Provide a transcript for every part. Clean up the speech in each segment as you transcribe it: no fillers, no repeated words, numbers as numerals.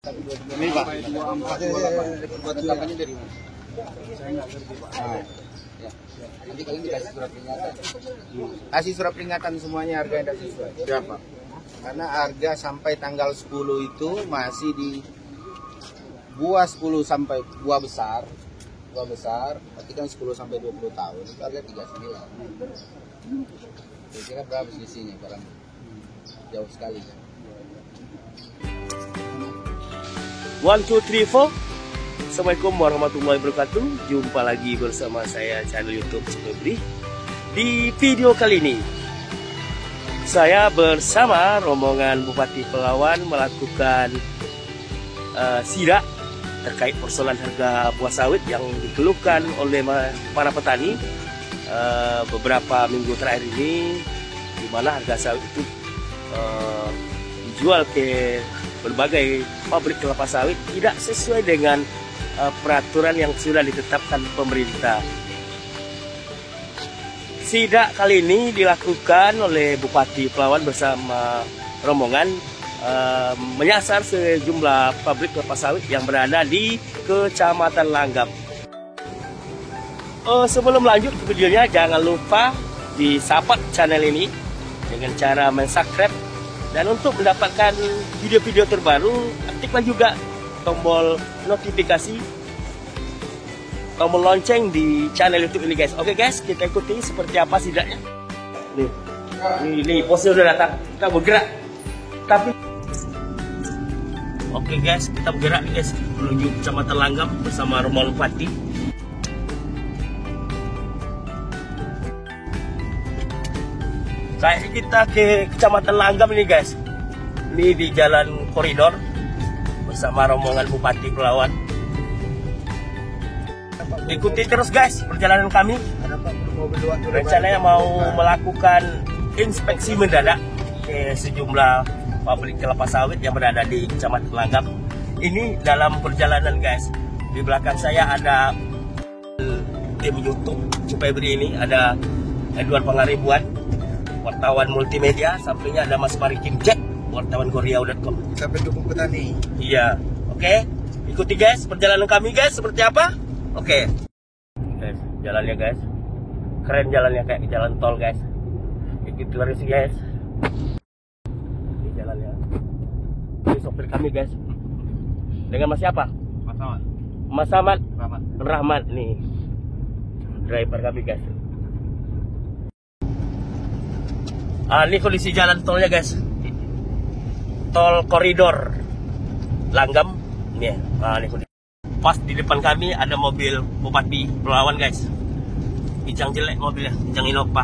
Ini Pak, perbuatannya dari mana? Saya nggak ngerti Pak. Ya. Nanti kalian dikasih surat peringatan. Kasih surat peringatan semuanya harga yang tidak sesuai. Siapa? Karena harga sampai tanggal 10 itu masih di buah 10 sampai buah besar, berarti kan 10 sampai 20 tahun itu harga 39. Kira-kira berapa selisihnya barang? Jauh sekali kan? 1, 2, 3, 4. Assalamualaikum warahmatullahi wabarakatuh. Jumpa lagi bersama saya channel YouTube Febri. Di video kali ini saya bersama rombongan Bupati Pelawan melakukan sidak terkait persoalan harga buah sawit yang dikeluhkan oleh para petani beberapa minggu terakhir ini, di mana harga sawit itu dijual ke berbagai pabrik kelapa sawit tidak sesuai dengan peraturan yang sudah ditetapkan pemerintah. Sidak kali ini dilakukan oleh Bupati Pelawan bersama rombongan menyasar sejumlah pabrik kelapa sawit yang berada di Kecamatan Langgam. Sebelum lanjut ke videonya, jangan lupa di support channel ini dengan cara subscribe, dan untuk mendapatkan video-video terbaru aktifkan juga tombol notifikasi, tombol lonceng di channel YouTube ini guys. Oke guys, kita ikuti seperti apa sidaknya. Nih posnya udah datang, kita bergerak. Tapi oke guys, kita bergerak nih guys menuju Kecamatan Langgam bersama rombongan Bupati. Kayaknya kita ke Kecamatan Langgam ini guys. Ini di jalan koridor bersama rombongan Bupati Pelawan. Ikuti terus guys perjalanan kami. Rencananya mau melakukan inspeksi mendadak ke sejumlah pabrik kelapa sawit yang berada di Kecamatan Langgam. Ini dalam perjalanan guys. Di belakang saya ada tim YouTube Febri ini, ada Edward Pangaribuan, wartawan multimedia, sampingnya ada Mas Marikim Jack, wartawan Koreau.com. Kita pendukung petani. Iya, oke. Ikuti guys perjalanan kami guys seperti apa? Oke. Guys, jalannya guys. Keren jalannya, kayak jalan tol guys. Ikuti terus guys. Ini jalannya. Ini sopir kami guys. Dengan Mas siapa? Mas Ahmad. Mas Ahmad Rahmat. Rahmat nih. Driver kami guys. Ini kondisi jalan tolnya guys. Tol koridor Langgam. Nih, ini kondisi. Pas di depan kami ada mobil Bupati Pelawan guys. Bijang jelek mobilnya, bijang Innova.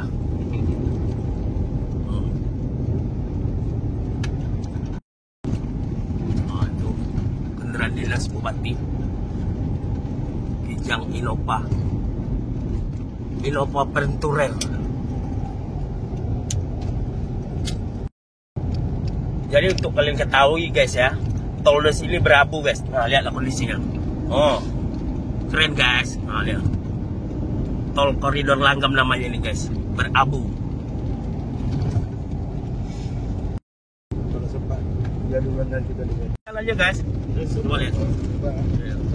Aduh, kendaraan dinas Bupati. Bijang Innova. Innova Venturer. Jadi untuk kalian ketahui guys ya, tol di sini berabu guys. Nah, lihatlah kondisinya. Oh, keren guys. Nah, lihat. Tol koridor Langgam namanya ini guys, berabu. Kalau sempat jadulan dan kita lihat. Jalan aja guys. Coba lihat.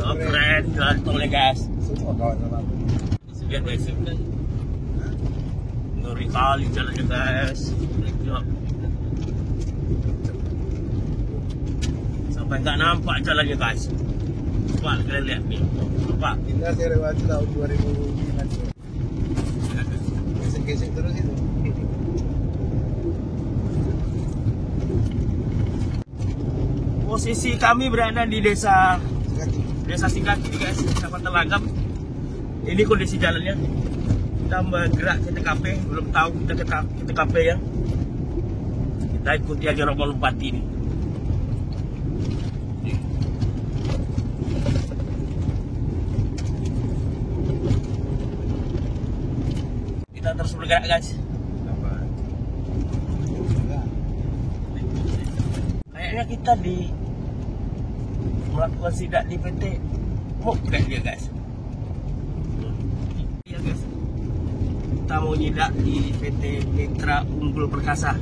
Oh, keren jalan tolnya guys. Semua kawan-kawan. Lihat guys. Ngeri kali jalannya guys. Sampai nggak nampak jalannya guys. Coba kalian lihat nih. Coba. Kita lewat tahun 2009. Gesek-gesek terus itu. Posisi kami berada di desa Sigati guys, Kecamatan Langgam. Ini kondisi jalannya. Kita bergerak ke TKP, belum tahu kita ke TKP ya. Kita ikuti aja rombongan Bupati ini. Kita terus bergerak guys. Kayaknya kita melakukan sidak di PT MUP kayaknya guys. Iya guys. Kita mau nyidak di PT Mitra Unggul Perkasa.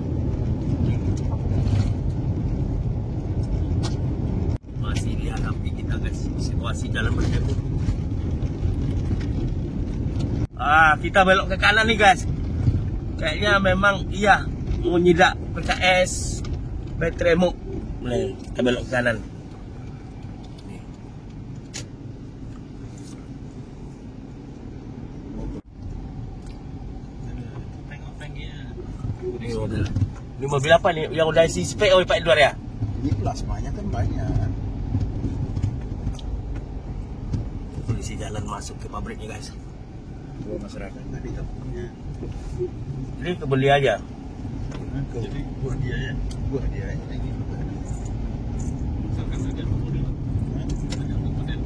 guys, situasi jalan berdebu. Kita belok ke kanan nih guys. Kayaknya memang iya mau nyidak PKS Petremuk. Nih, kita belok ke kanan. Ini mobil apa nih? Yang udah isi PO Pak Edward ya? Ini plasmanya kan banyak. Polisi jalan masuk ke pabriknya guys. Buat masyarakat tadi tempatnya. Jadi kebeli aja. Jadi buat dia ya. Buat dia ya. Ini misalkan ada model. Ada model.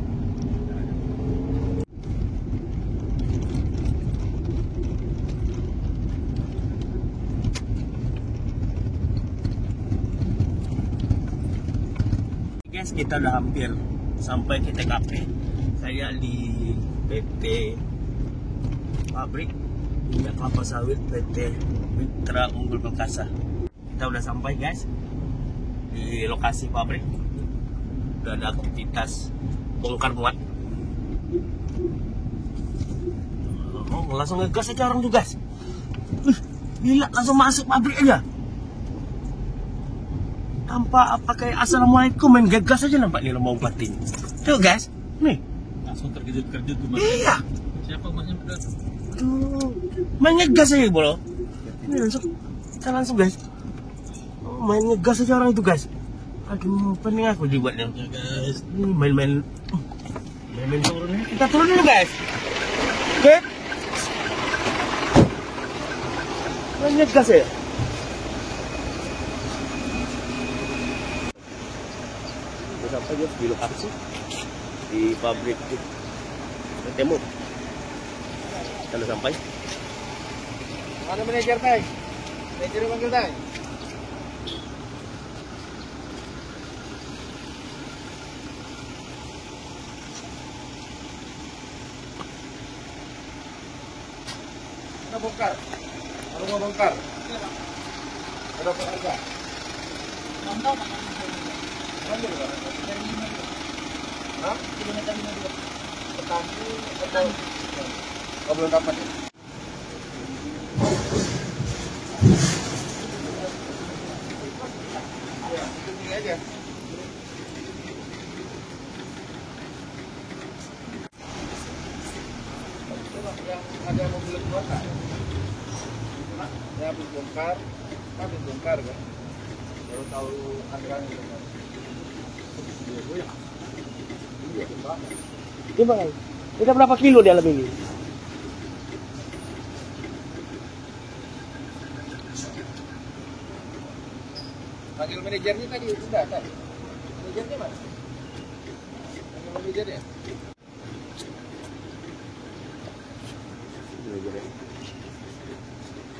Guys, kita udah hampir sampai ke TKP. Saya di PT Pabrik Minyak Kelapa Sawit PT Mitra Unggul Perkasa. Kita udah sampai guys di lokasi pabrik. Udah ada aktivitas bongkar muat. Langsung ngegas aja orang tuh guys. Gila, langsung masuk pabrik aja. Tanpa pakai assalamualaikum, main gegas aja nampaknya lo mau batin. Tuh guys, nih. Langsung terkejut-kejut tuh. Iya. Siapa masnya udah? Aduh, main ngegas aja bro. Ini langsung, kita langsung guys. Main ngegas aja orang itu guys. Aduh, pening aku dibuatnya. Ya guys. Ini main-main turun. Kita turun dulu guys. Oke. Main ngegas ya. Sampai guys di lokasi di pabrik Temu. Kita udah sampai. Mana manajer tay? Manajer panggil tay. Mana bongkar? Baru mau bongkar. Ada apa harga? Ambil Pak. Hah? Kilometer 52. Petani atau belum dapat ya? Ya, ini aja. Yang ada mobil bongkar. Ya, habis bongkar kan. Baru tahu harganya. Gimana? Kita berapa kilo di dalam ini? Panggil manajernya tadi sudah tadi. Manajernya mana? Panggil manajernya.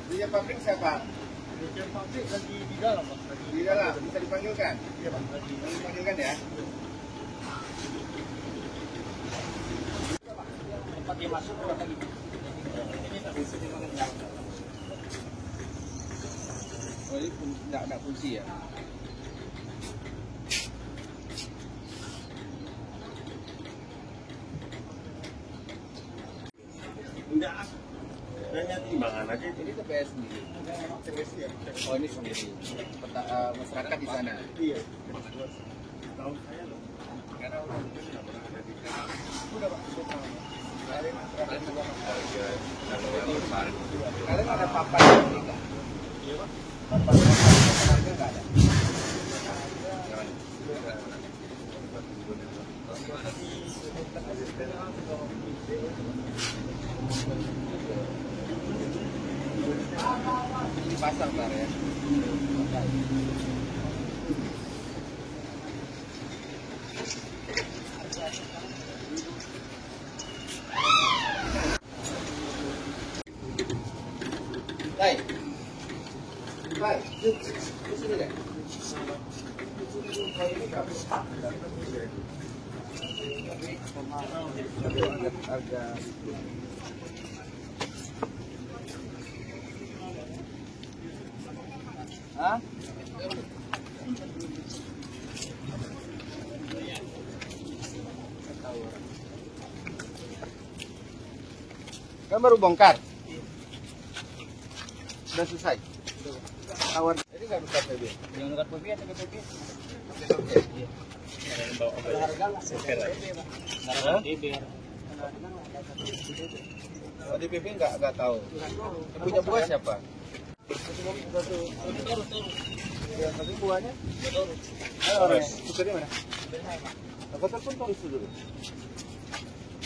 Manajer pabrik siapa? Manajer pabrik lagi di dalam, Pak. Di dalam bisa dipanggilkan. Iya, Pak. Dipanggilkan ya. Tempat dia masuk berapa lagi? Oh, ini tidak fungsi ya. Enggak. Nanya timbangan aja. Ini TPS sendiri. Oh, ini sendiri. Masyarakat di sana. Iya. Tahu saya loh. Karena udah Pak. Kalian ada papan ini enggak? Iya Pak. Papan harga enggak ada. Dipasang ntar ya. Baik. Baik. Di sini deh. Harga hah? Kan baru bongkar. Sudah selesai. Tawar. Jadi nggak nuker PB. Yang nuker PB atau PB? Iya. Oh, di PB nggak tahu. Yang punya buah siapa? Ya, tapi buahnya? Harus. Tukernya mana? Apa telepon terus dulu?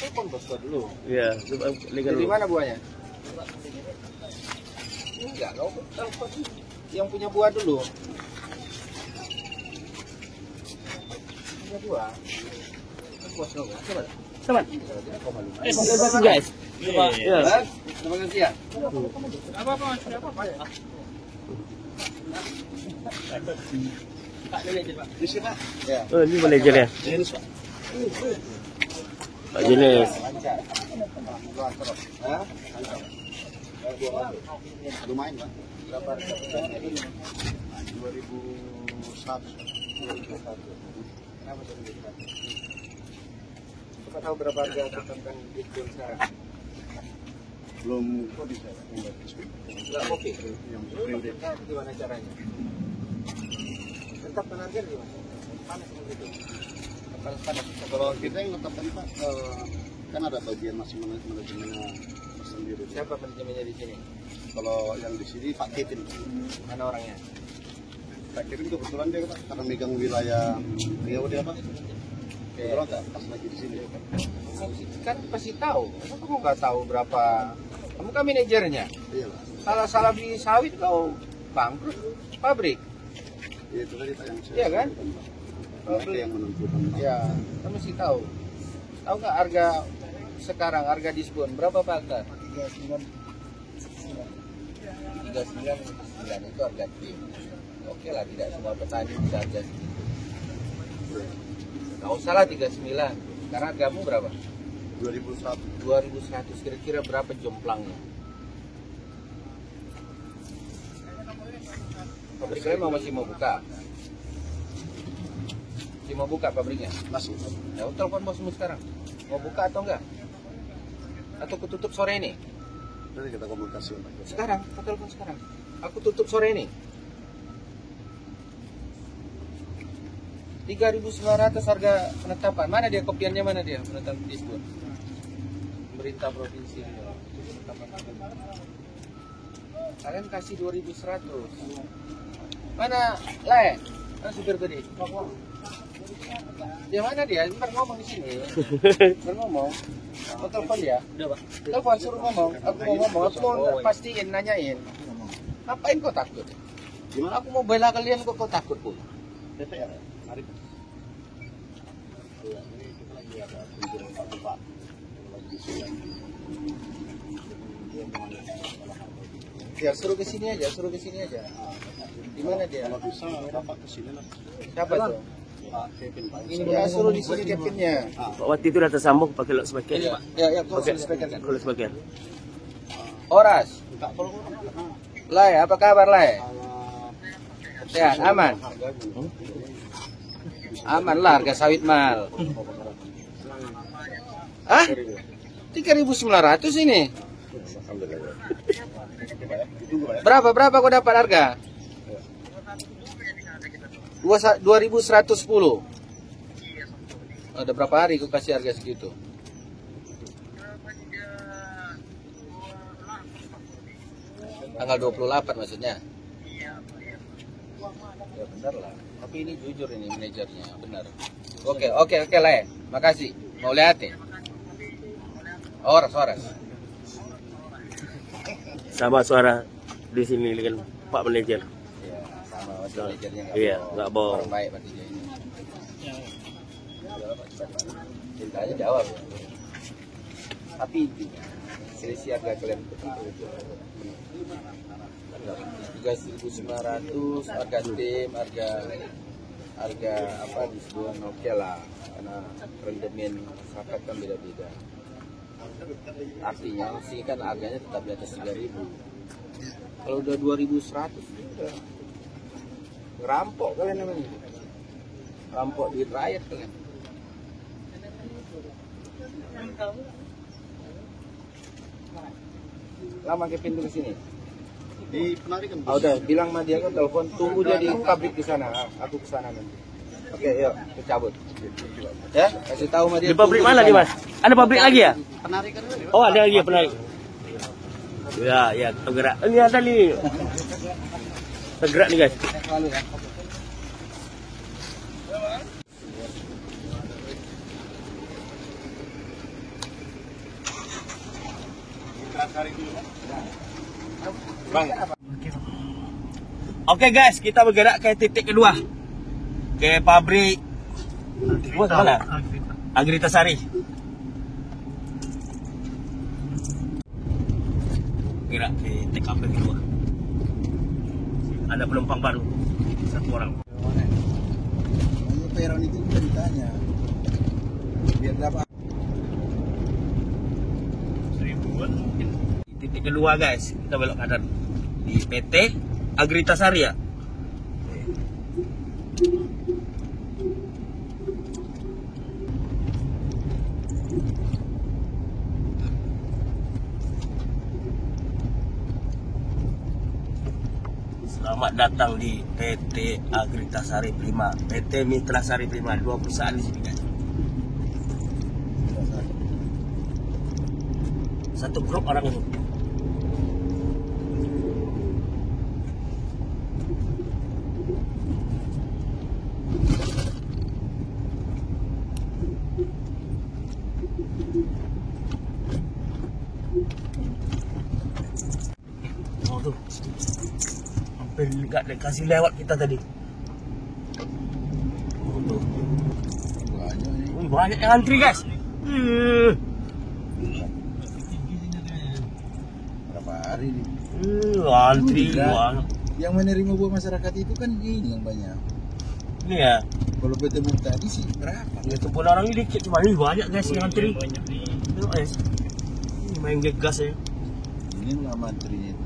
Telepon bos dulu. Iya, coba lihat Di dulu. mana buahnya? Enggak, kau telepon yang punya buah dulu. Punya buah. Bos dong, coba. Sama. Terima kasih guys. Iya. Terima kasih ya. Apa-apa, apa-apa ya. Di sini, Pak. Ya. Oh, ini manajernya. Pak Jenis. Hah? Lumayan, Pak. Berapa harga petani ini? 2.100. Kenapa 2.100? Coba tahu berapa harga tentang Bitcoin sekarang? Belum kopi saya. Enggak kopi. Yang printed. Gimana caranya? Tetapkan harga gimana? Panas begitu. Panas. Kalau kita yang tetapkan Pak, kan ada bagian manajemennya sendiri. Siapa manajemennya di sini? Kalau yang di sini Pak Kevin. Mana orangnya? Pak Kevin kebetulan dia Pak, karena megang wilayah Riau dia Pak. Kebetulan nggak pas lagi di sini. Kan pasti tahu. Masa kamu nggak tahu berapa? Kamu kan manajernya. Iya Pak. Salah beli sawit kau bangkrut pabrik. Iya itu tadi Pak yang saya Iya kan? sampaikan, Pak. Mereka yang menentukan Pak. Ya, kamu mesti tahu. Tahu nggak harga sekarang harga diskon berapa Pak? 39 itu harga tim. Oke lah, tidak semua petani bisa harga segitu. Nggak usah lah 39. Karena hargamu berapa? 2.100. 2.100. Kira-kira berapa jomplangnya? Pabriknya masih mau buka? Masih mau buka pabriknya? Masih. Ya, telepon bosmu sekarang. Mau buka atau enggak? Atau aku tutup sore ini? Nanti kita komunikasi Pak. Sekarang, aku telepon sekarang. Aku tutup sore ini. 3.900 harga penetapan. Mana dia kopiannya, mana dia penetapan diskon? Pemerintah provinsi. Kalian kasih 2.100. Mana Le? Mana supir tadi? Dia mana dia? Ntar ngomong di sini. Ntar ngomong. Mau telepon dia? Udah Pak. Telepon suruh ngomong. Aku mau ngomong. Aku mau pastiin, nanyain. Ngapain kau takut? Gimana? Aku mau bela kalian kok kau takut pun. DPR. Mari Pak. Iya, ini kita lagi ada kunjungan Pak Bupati. Lagi siang. Ya suruh ke sini aja, suruh ke sini aja. Di mana dia? Kalau bisa Bapak ke sini lah. Siapa tuh? Pak Kevin Pak. Ya suruh di sini Kevinnya. Pak Wati itu udah tersambung pakai lot sebagian. Ya, ya, kau Pakai speaker kan? lot sebagian. Oras. Enggak perlu karena Lai, apa kabar Lai? Sehat, aman. Aman lah harga sawit mal. Hah? 3.900 ini. Berapa kau dapat harga? 2.110. Ada berapa hari kau kasih harga segitu? Tanggal 28 maksudnya? Ya benar lah. Tapi ini jujur ini manajernya, benar. Oke Le. Makasih. Mau lihat ya? Oras. Sama suara di sini dengan Pak Manajer. Iya, sama manajernya Iya, nggak bohong. Orang baik berarti dia ini. Cintanya jawab ya. Tapi intinya selisih harga kalian itu 3.900 harga tim, harga apa diskon oke lah, karena rendemen masyarakat kan beda-beda. Artinya sih kan harganya tetap di atas 3.000. Kalau udah 2.100 udah ngerampok kalian namanya. Rampok duit rakyat kalian. Lama ke pintu ke sini. Di penarikan. Udah, bilang sama dia kan telepon, tunggu dia di pabrik di sana. Aku ke sana nanti. Oke, yuk, kita cabut. Ya, kasih tahu sama dia. Di pabrik mana nih, Mas? Ada pabrik lagi ya? Penarikan. Oh, ada lagi ya penarik. Ya, ya, tergerak. Ini ada nih. Tergerak nih, guys. Lalu ya. Oke guys, kita bergerak ke titik kedua. Ke pabrik mana? Agrita Sari. Gerak ke TKP kedua. Ada penumpang baru, 1 orang. Peron itu kita ditanya. Biar dapat. Titik kedua guys, kita belok kanan di PT Agrita Sari ya. Selamat datang di PT Agrita Sari Prima, PT Mitra Sari Prima, 2 perusahaan di sini guys. Satu grup orang ini. Oh tuh, hampir nggak dikasih lewat kita tadi. Oh tuh, banyak yang antri guys. Berapa hari nih? Antri banget. Yang menerima buah masyarakat itu kan ini yang banyak. Ini ya. Kalau PT Muk tadi sih berapa? Ya itu pun orang ini dikit, cuma ini banyak guys yang antri. Tengok guys, ini main gegas ya. Ini lama antrinya itu.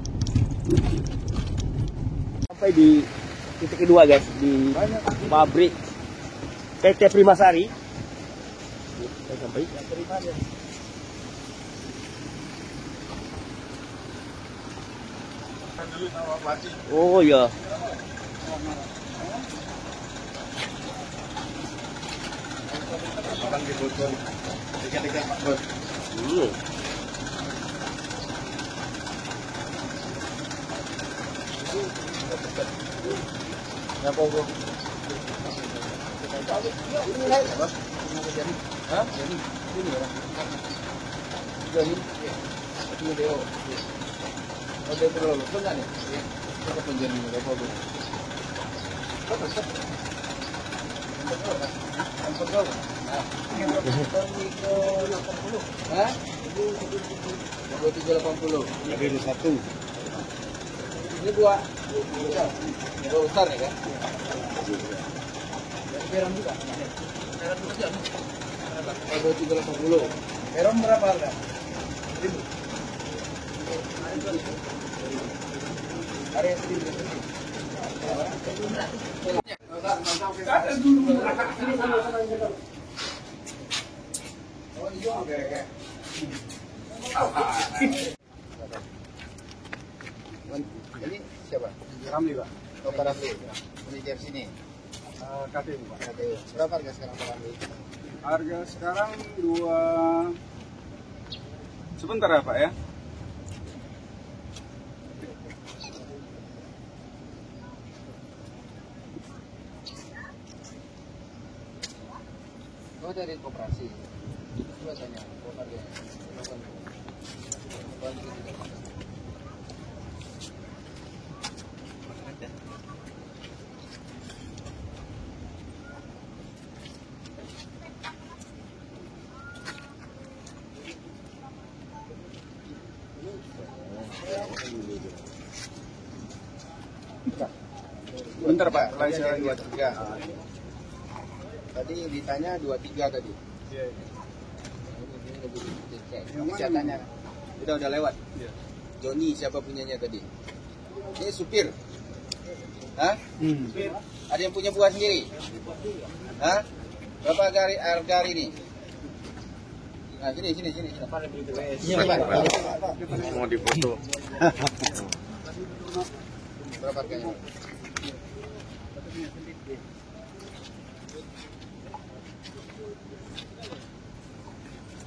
Sampai di titik kedua guys, di pabrik PT Primasari. Kita sampai. Oh ya. Apa bro? Hah? Ini ya. Jadi, ini dia. Oh, dia perlu betul nggak nih? Kita penjani berapa bro? Betul. Hah? 2380. Ini satu. Ini dua besar ya kan? Peron juga. Peron juga. 2380. Peron berapa harga? 1000. Area 1000. Ini siapa? Ramli Pak. Oh, Pak Ramli. Manajer sini. KTU Pak. KTU. Berapa harga sekarang Pak Ramli? Harga sekarang 2. Sebentar ya Pak ya. Oh, dari koperasi. Coba tanya, berapa harganya? Bentar Pak, Saya 23. Tadi ditanya 23 tadi. Iya. Saya tanya. Udah lewat. Iya. Joni siapa punyanya tadi? Ini supir. Hah? Ada yang punya buah sendiri? Hah? Berapa harga hari ini? Nah, sini. Iya, Pak. Mau dipoto. Berapa harganya?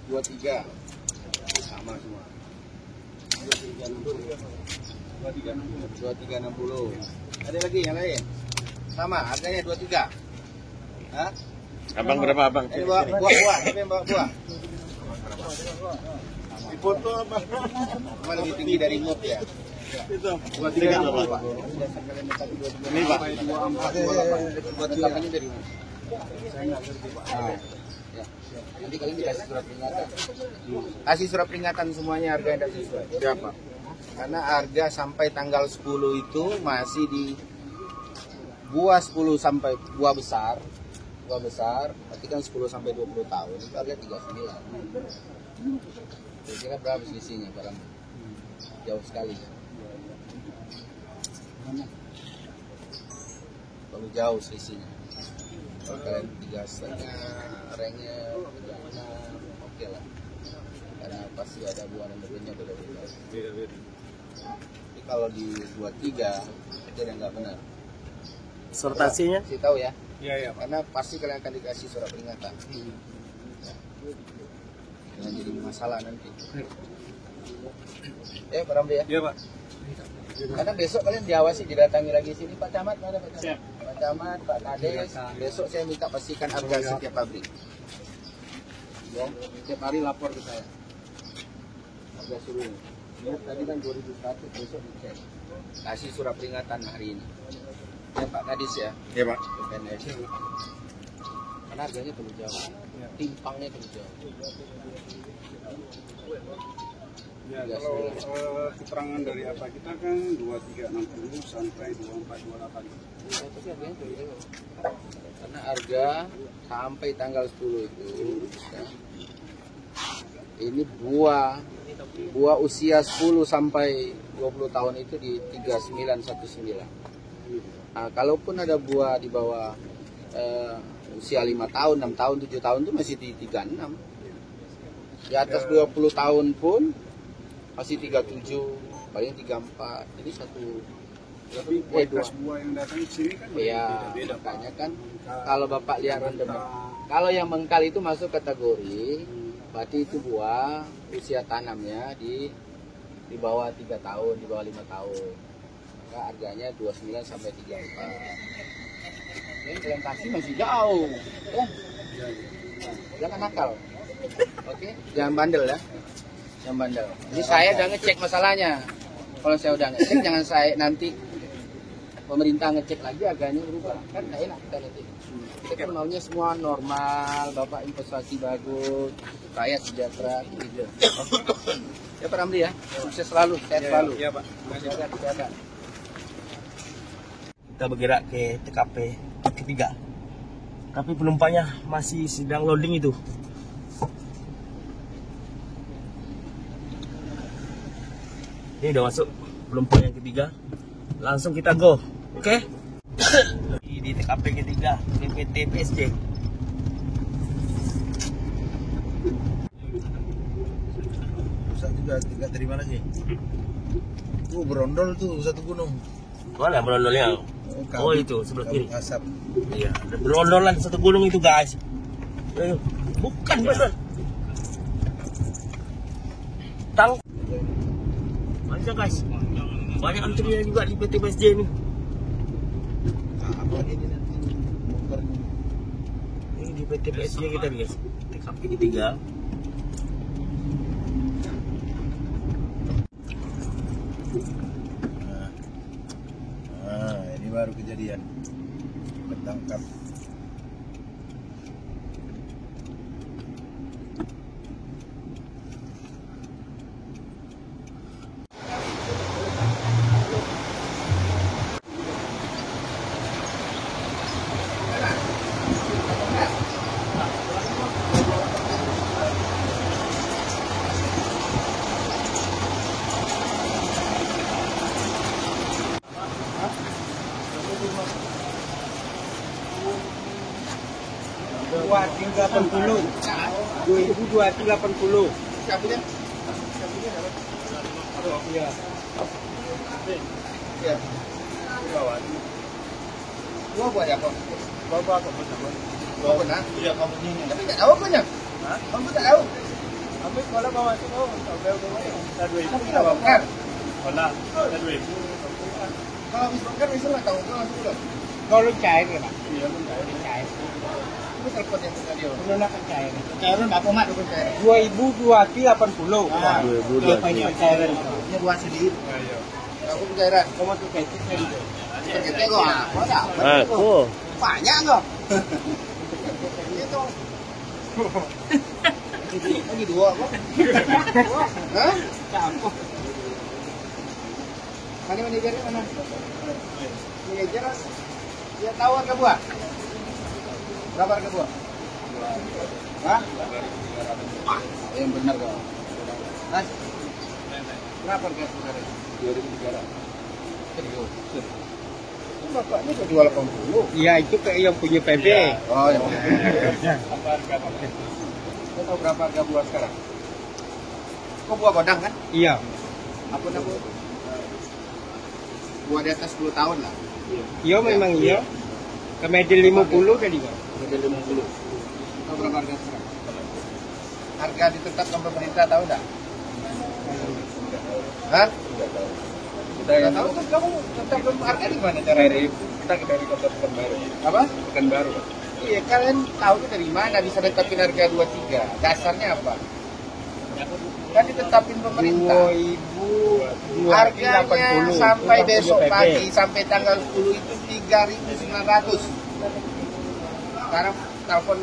Dua tiga sama semua. 2360. Ada lagi yang lain? Sama, harganya 23. Hah? Abang berapa abang? Ini buah. Siapa yang bawa buah? Dipoto apa? Cuma lebih tinggi dari mood ya. Itu. 2360, Pak. Ini, Pak. 2428 ini dari mana? Ah, ya. Nanti kalian dikasih surat peringatan. Kasih surat peringatan semuanya harga yang tidak sesuai. Siapa? Karena harga sampai tanggal 10 itu masih di buah 10 sampai buah besar, berarti kan 10 sampai 20 tahun itu harga 39. Kira-kira berapa selisihnya barang? Jauh sekali. Terlalu jauh selisihnya. Kalau kalian 3,5, ranknya 36, oke lah. Karena pasti ada buah dan berbeda beda-beda. Tapi kalau di 23 itu yang nggak benar. Sortasinya? Kasih tahu ya. Iya, Pak. Karena pasti kalian akan dikasih surat peringatan. Jangan jadi masalah nanti. Pak Ramli ya. Iya, Pak. Karena besok kalian diawasi, didatangi lagi sini Pak Camat, mana Pak Camat? Siap. Pak Camat, Pak Kades. Besok saya minta pastikan harga setiap pabrik. Ya, setiap hari lapor ke saya. Harga suruh. Ya, tadi kan 2001, besok dicek. Kasih surat peringatan hari ini. Ya Pak Kades ya. Iya, Pak. PNS. Karena harganya terlalu jauh, timpangnya terlalu jauh. Ya, kalau keterangan dari apa kita kan 2360 sampai 2428. Ya, tapi harganya terlalu jauh. Karena harga sampai tanggal 10 itu, ya, ini buah usia 10 sampai 20 tahun itu di 3919. Nah, kalaupun ada buah di bawah usia 5 tahun, 6 tahun, 7 tahun itu masih di 36. Di atas 20 tahun pun masih 37, paling 34. Jadi Tapi kualitas buah yang datang ke sini kan ya, beda-beda, Pak. makanya kan kalau Bapak lihat rendemen, kalau yang mengkal itu masuk kategori, berarti itu buah usia tanamnya di bawah 3 tahun, di bawah 5 tahun. Maka harganya 29 sampai 34. Yang kalian kasih masih jauh. Ya. Nah, jangan nakal. Oke, jangan bandel ya. Jangan bandel. Jadi saya udah ngecek masalahnya. Kalau saya udah ngecek, jangan saya nanti pemerintah ngecek lagi harganya berubah. Kan nggak enak kita nanti. Kita kan maunya semua normal, Bapak investasi bagus, rakyat sejahtera, gitu. Ya Pak Ramli ya, sukses selalu, sehat selalu. Iya, Pak. Jaga. Kita bergerak ke TKP ketiga. Tapi penumpangnya masih sedang loading itu. Ini udah masuk penumpang yang ketiga. Langsung kita go. Oke? Di TKP ketiga, di PT PSG. Rusak juga, nggak terima lagi. Tuh berondol tuh satu gunung. Mana berondolnya? Kabut, Oh itu sebelah kiri. kabut asap. Iya, ada berondolan satu gunung itu guys. Bukan bener. Tang. Banyak guys. Banyak antrian juga di PT PSG ini. Nah, apa ini nanti bongkarnya? Ini di PT PSG kita nih guys. TKP ketiga. Nah, ini baru kejadian. Ketangkap. Buat 30. 2.280. Sapunya? Iya. Iya. Gua buat apa? Bapak apa benar? Gua benar. Iya, kamu ini. Tapi nggak tahu apanya. Hah? Kamu tak tahu. Tapi kalau bawa itu sampai udah 2.000. Tapi kita bakar. Kalau ada 2.000. Kalau habis bakar bisa nggak tahu. Gua langsung udah. Kalau cair kan? Iya, cair. Itu telepon yang tadi. Belum akan cair. Cairan nggak komat dulu cair. 2.280. Ah, 2.280. Cairan. Ini buat sedikit. Ayo. Aku cairan. Kamu tuh kayak gitu. Terkete kok. Kok ada? Aku. Banyak kok. Itu. Lagi dua kok. Hah? Campur. Mana manajernya mana? Manajer. Dia tahu harga buah. Berapa harga buah? Hah? Yang benar kok. Mas. Berapa harga sekarang? 2.300. Serius. Itu bapaknya kok jual 80. Iya, itu kayak yang punya PB. Oh, yang Kau tahu berapa harga buah sekarang? Kau buah godang kan? Iya. Apa namanya? Buah di atas 10 tahun lah. Iya memang iya. Kemudian 50 tadi kan. Model 50. Tahu berapa harga sekarang? Harga ditetapkan pemerintah tahu enggak? Hah? Tidak tahu kan kamu tetapkan harga di mana caranya? Kita dari kota Pekanbaru. Apa? Pekanbaru. Iya, kalian tahu itu dari mana bisa tetapin harga 23? Dasarnya apa? Kan ditetapin pemerintah. 2.280. Harganya sampai besok pagi sampai tanggal 10 itu 3.900. Sekarang telepon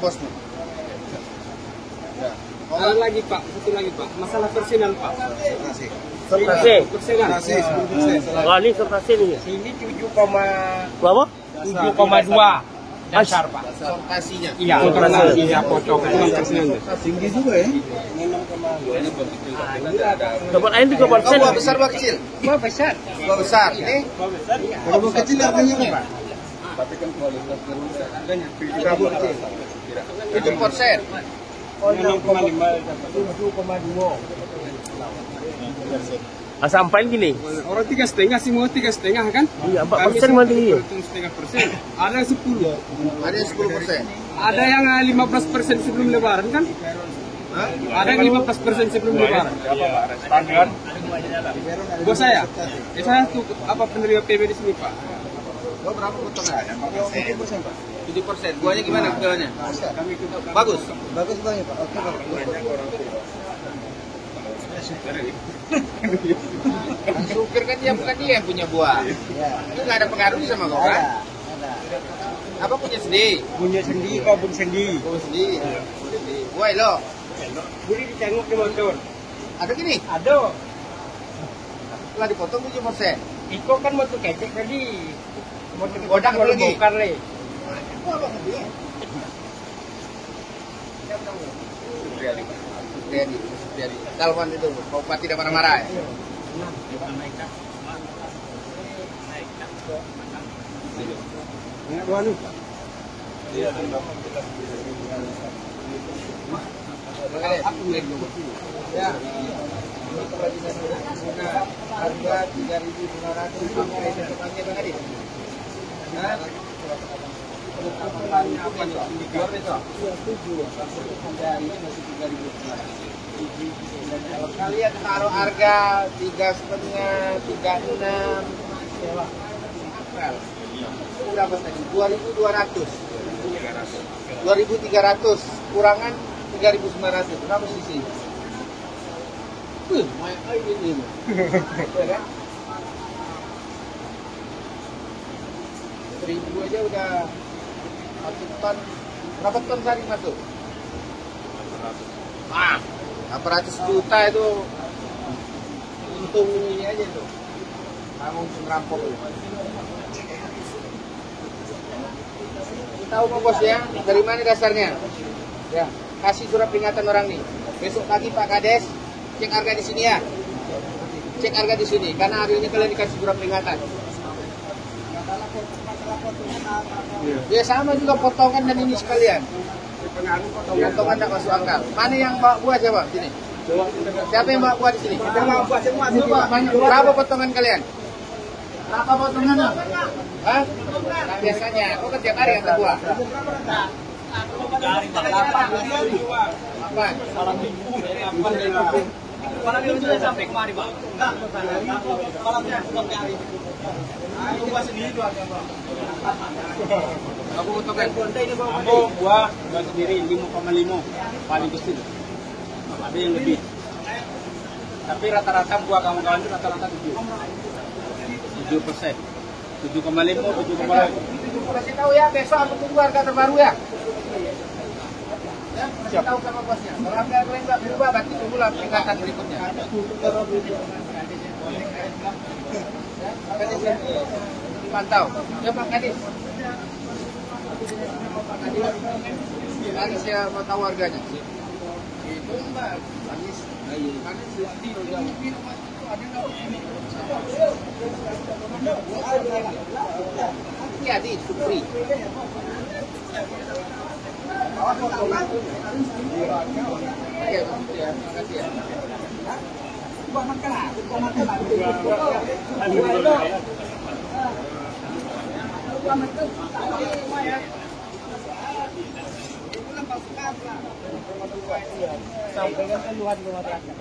bosmu. Ya. Ada lagi Pak, satu lagi Pak. Masalah persenan Pak. Terima Sertase. Persenan. Wah, ini sertase nih. Sini 7,2 Berapa? dasar Pak. Sortasinya. Iya, Sortasi. iya potongan dengan persenan. Tinggi juga ya. Dapat air 3%. Kau buah besar buah kecil? Buah besar. Buah besar. Ini Kalau buah kecil harganya berapa? itu porsen. Oh, 6,5. Sampain gini. Orang 3,5 semua 3,5 kan? Iya, 4% mati. 3,5%. Ada yang 10. Ada yang 10%. Ada yang 15% sebelum lebaran kan? Ada yang 15% sebelum lebaran. Bos saya. Saya tuh apa penerima PB di sini Pak? Kau berapa potongan? 7%. Buahnya gimana jualannya? Bagus. Bagus banget Pak. Oke Pak. Kan supir kan dia bukan dia yang punya buah. Itu nggak ada pengaruh sama kau kan? Apa punya sendiri? Punya sendiri, kebun sendiri. Kau sendiri. Woi lo, Boleh ditengok di motor. ada gini? Ada. Setelah dipotong 7%. Iko kan motor kecek tadi. Motor Godang apa lagi? bongkar le. Itu apa sendiri? Supriyadi. Telepon itu, kau Pak tidak marah-marah ya? Waduh. Ya. Harga 3.900 sampai depannya Bang Adi. Nah, potongannya apa nih? Jual itu? Sampai hari ini masih 3.900. Kalau kalian taruh harga 3,5, 36, berapa tadi? 2.200. 2.300 kurangan 3.900. Berapa sisi? Banyak kali ini. Ya kan? 1.000 aja udah 1 ton. Berapa ton sehari masuk? 800 juta itu untung ini aja tuh. Kamu ngerampok. Tahu mau bos ya, dari mana dasarnya? Ya, kasih surat peringatan orang nih. Besok pagi Pak Kades cek harga di sini ya. Cek harga di sini karena hari ini kalian dikasih surat peringatan. Ya sama juga potongan dan ini sekalian. Potongan nggak masuk akal. Mana yang bawa buah coba sini? Siapa yang bawa buah di sini? Kita bawa buah semua. Banyak. Berapa potongan kalian? Berapa potongan? Hah? Nah, biasanya, aku kan tiap hari yang buah. Apa? Kalau dia sudah sampai kemari, Pak. Enggak. Kalau dia sampai hari. Ayo buah sendiri dua, Pak. Aku potongan. Aku buah sendiri 5,5 paling kecil. Ada yang lebih. Tapi rata-rata buah kawan-kawan itu rata-rata 7%. 7,5, 7,5. Kasih tahu ya, besok aku tunggu harga terbaru ya. Ya, kasih tahu sama bosnya. Kalau harga kalian nggak berubah, berarti tunggulah peringatan berikutnya. Dipantau. Ya Pak Kadis. Kadis ya mau tahu harganya. Itu Mbak. Kadis. Iya di free. Iya, terima kasih ya. Sampaikan keluhan rumah tangga.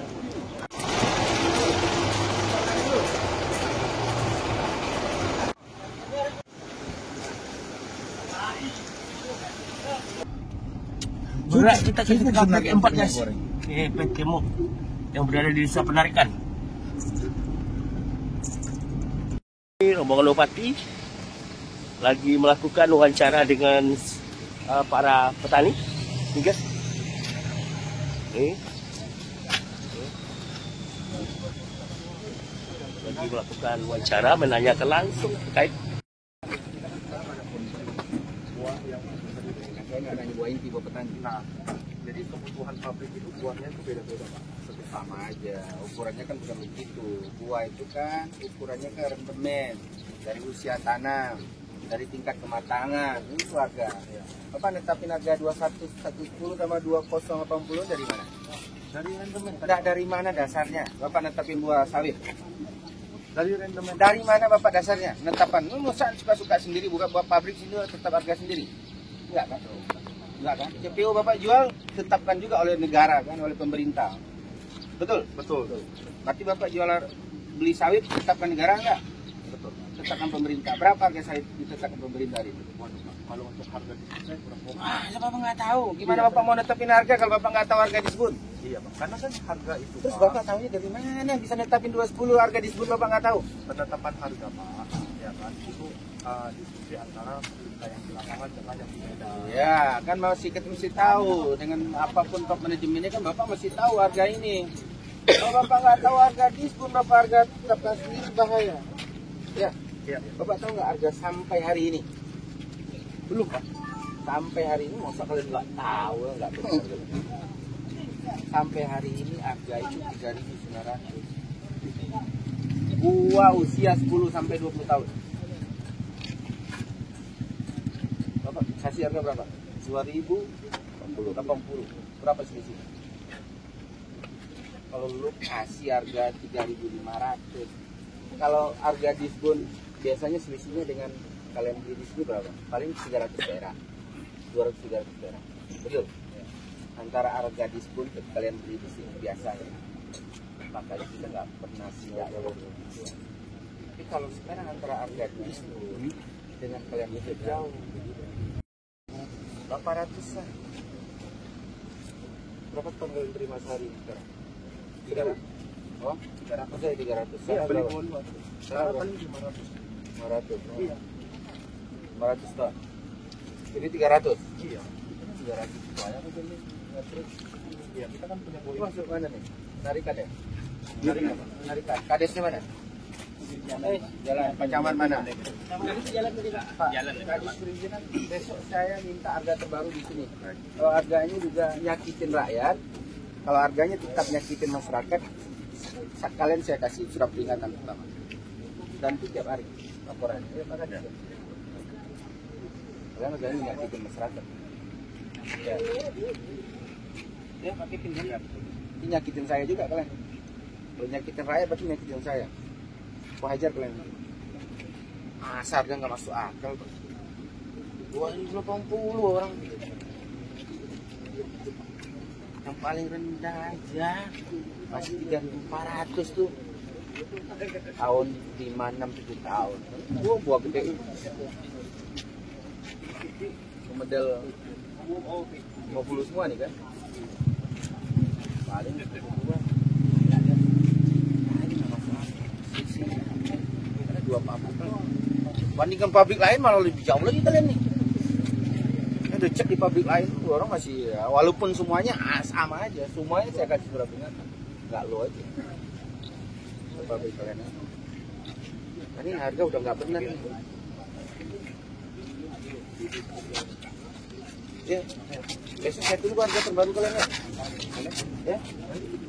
Berat kita ke PT4 guys. PT Muk yang berada di desa Penarikan. Ini rombongan Lopati lagi melakukan wawancara dengan para petani. Nih guys. Nih. Lagi melakukan wawancara, menanyakan langsung terkait Buah inti buah petani. Nah, jadi kebutuhan pabrik itu buahnya itu beda-beda Pak. Sama aja, ukurannya kan bukan begitu. Buah itu kan ukurannya kan rendemen dari usia tanam, dari tingkat kematangan, itu harga. Ya. Bapak netapin harga 2110 sama 2080 dari mana? Dari rendemen. Tidak dari mana dasarnya? Bapak netapin buah sawit. Dari rendemen. Dari mana Bapak dasarnya? Netapan. Lu masa suka-suka sendiri buka buah pabrik sendiri tetap harga sendiri? Enggak kan? Enggak kan? CPO Bapak jual tetapkan juga oleh negara kan, oleh pemerintah. Betul? Betul. Berarti Bapak jual beli sawit tetapkan negara enggak? Betul. Tetapkan pemerintah. Berapa harga sawit ditetapkan pemerintah itu? Waduh, Pak, kalau untuk harga di saya kurang paham. Ah, Bapak nggak tahu. Gimana Bapak mau netapin harga kalau Bapak nggak tahu harga diskon? Iya Pak, karena kan harga itu Terus Pak, Bapak tahunya dari mana? Bisa netapin 210 harga diskon Bapak nggak tahu? penetapan harga Pak, ya kan itu diskusi antara kita yang di lapangan dengan yang di medan. Ya, kan kita mesti tahu dengan apapun top manajemennya kan Bapak mesti tahu harga ini. Kalau Bapak nggak tahu harga diskon, Bapak harga tetapkan sendiri bahaya. Ya, Iya. Bapak tahu nggak harga sampai hari ini? Belum Pak. Sampai hari ini, masa kalian nggak tahu, nggak benar. Sampai hari ini harga itu 3.900. Buah usia 10 sampai 20 tahun. Bapak kasih harga berapa? 2.080. Berapa selisih? Kalau lu kasih harga 3.500. Kalau harga diskon biasanya selisihnya dengan kalian beli diskon berapa? Paling 300 perak. 200-300 perak. Betul? Antara harga diskon ke kalian beli di sini biasanya. Makanya kita nggak pernah siap. Tapi kalau sekarang antara harga diskon dengan kalian beli jauh. 800-an. Berapa ton kalian terima sehari sekarang? 300. Oh, 300 saya 300. Iya, beli berapa? bolu. Sekarang paling 500. 500. Iya. 500 ton. Jadi 300. Iya. 300 banyak aja nih. Iya, kita kan punya Ini bolu. masuk mana nih? Narikan ya? Narikan. Narikan. Kadesnya mana? Jalan Pacaman mana? Jalan tadi Pak. Pak, Kadis perizinan besok saya minta harga terbaru di sini. Kalau harganya juga nyakitin rakyat, kalau harganya tetap nyakitin masyarakat, kalian saya kasih surat peringatan pertama. Dan itu tiap hari laporan. Ya, makanya. Kalian harganya nyakitin masyarakat. Ya. Ya pakai pinjam. Ini nyakitin saya juga kalian. Kalau nyakitin rakyat berarti nyakitin saya. Wajar kalian. Masa harga nggak masuk akal. 280 orang. Yang paling rendah aja masih 3.400 tuh. Tahun 5, 6, 7 tahun. Buah gede. Model 50 semua nih kan. Paling 2. Ada 2 pabrik. Bandingkan pabrik lain malah lebih jauh lagi kalian nih. Udah cek di pabrik lain tuh orang masih ya, walaupun semuanya sama aja, semuanya saya kasih surat peringatan, nggak lo aja. Pabrik kalian. Ini harga udah nggak benar nih. Ya, besok saya tunggu harga terbaru kalian ya. Ya,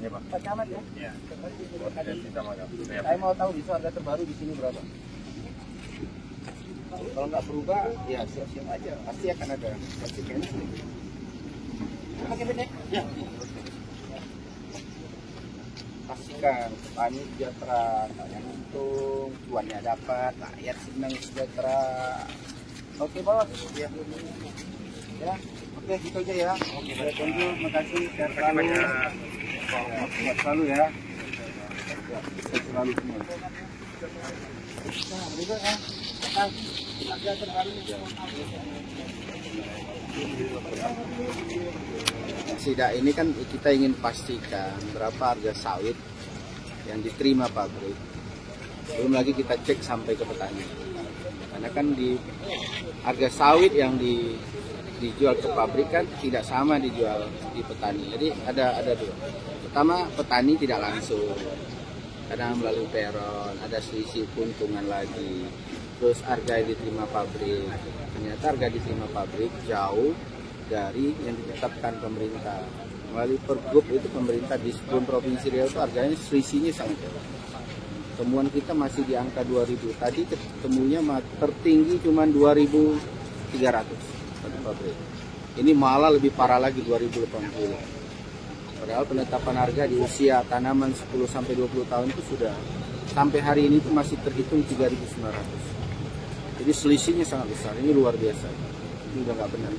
ya Pak. Pak Camat ya. Ya. Saya mau tahu besok harga terbaru di sini berapa. Kalau nggak berubah, ya siap-siap aja. Pasti akan ada. Pasti cancel. Pakai bed ya. Pastikan petani sejahtera, yang untung, cuannya dapat, rakyat senang sejahtera. Oke bos. Ya. Ya. Oke gitu aja ya. Oke. Thank you. Makasih. Sehat selalu. Sehat selalu ya. Sehat selalu semua. Nah, berikut ya. Harga terbaru Sidak ini kan kita ingin pastikan berapa harga sawit yang diterima pabrik. Belum lagi kita cek sampai ke petani. Karena kan di harga sawit yang dijual ke pabrik kan tidak sama dijual di petani. Jadi ada dua. Pertama, petani tidak langsung. Kadang melalui peron, ada selisih keuntungan lagi. Terus harga yang diterima pabrik, ternyata harga diterima pabrik jauh dari yang ditetapkan pemerintah. Melalui pergub itu pemerintah di 10 provinsi Riau itu harganya selisihnya sangat jauh. Temuan kita masih di angka 2.000. Tadi ketemunya tertinggi cuma 2.300 satu pabrik. Ini malah lebih parah lagi 2.080. Padahal penetapan harga di usia tanaman 10-20 tahun itu sudah sampai hari ini itu masih terhitung 3.900. Jadi selisihnya sangat besar. Ini luar biasa. Ini udah nggak benar.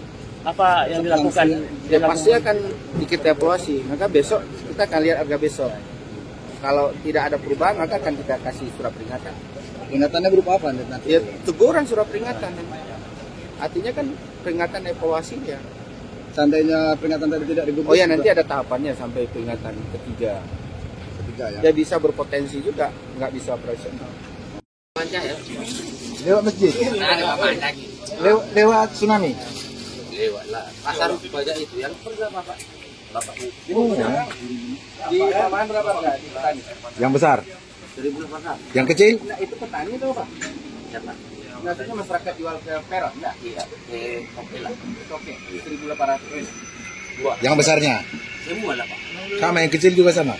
Apa yang dilakukan? Ya pasti akan kita evaluasi. Maka besok kita akan lihat harga besok. Kalau tidak ada perubahan maka akan kita kasih surat peringatan. Peringatannya berupa apa nanti? Ya teguran surat peringatan. Artinya kan peringatan evaluasi ya. Seandainya peringatan tadi tidak digubris. Oh ya nanti ada tahapannya sampai peringatan ketiga ya. Dia bisa berpotensi juga nggak bisa operasional. Ya. Lewat masjid. Lewat tsunami. Lewat lah. Pasar banyak itu yang berapa Pak? Bapak. Di mana berapa enggak di petani? Yang besar. 1.800. Yang kecil? Nah, itu petani itu Pak. Siapa? Biasanya masyarakat jual ke peron enggak? Iya. Oke lah. Oke. 1.800. Yang besarnya? Semua lah Pak. Sama yang kecil juga sama?